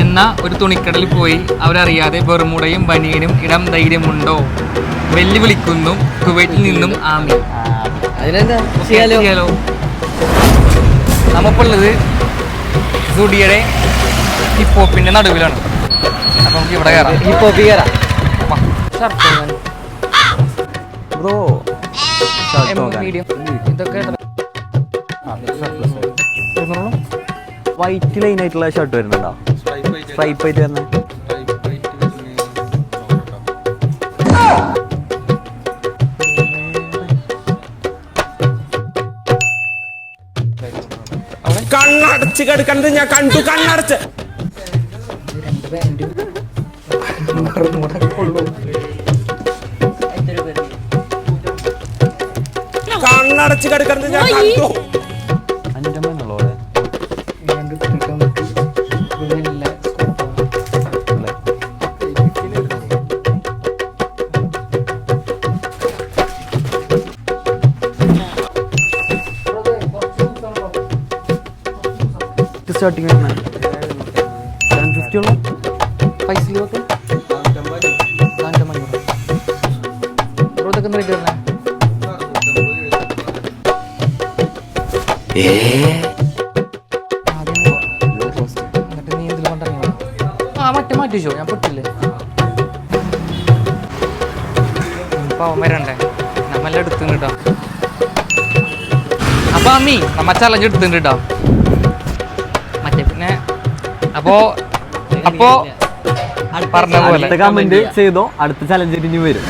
എന്ന ഒരു തുണിക്കടയിൽ പോയി അവരറിയാതെ ബെർമുടയും ബനിയനും ഇടം ധൈര്യമുണ്ടോ വെല്ലുവിളിക്കുന്നു കുവൈറ്റിൽ നിന്നും ആമി. ചെയ്യാലോ. നമുക്കുള്ളത് സുഡിയുടെ ഹിപ്പ് ഹോപ്പിന്റെ നടുവിലാണ്. അപ്പൊ നമുക്ക് ഇവിടെ കയറാം. ഹിപ്പ് ഹോപ്പ് കയറാം. ബ്രോ മീഡിയം ഇതൊക്കെ വൈറ്റ് ലൈൻ ആയിട്ടുള്ള ഷർട്ട് വരുന്നുണ്ടോ? സ്ട്രൈപ്പ് ആയിട്ട് വരുന്നത്. കണ്ണടച്ച് കിടക്കുന്നത് ഞാൻ കണ്ടു. കണ്ണടച്ച് കണ്ണടച്ച് കിടക്കുന്നത് ഞാൻ കണ്ടു. സ്റ്റാർട്ടിങ് വരുന്നത് 750 ഉള്ളൂ. പൈസ ഇതൊക്കെ റേറ്റ് വരുന്നത് മറ്റേ മാറ്റിച്ചോ, ഞാൻ പൊട്ടില്ലേ. പാവം വരണ്ടേ, നമ്മളെല്ലാം എടുത്തുണ്ട് കേട്ടോ. അപ്പൊ അമ്മീ നമ്മ ചലഞ്ച് എടുത്തുണ്ട് കേട്ടോ. മറ്റേ പിന്നെ അപ്പോ പറഞ്ഞ പോലെ കമന്റ് ചെയ്തോ, അടുത്ത ചലഞ്ച് ഇനി വരും.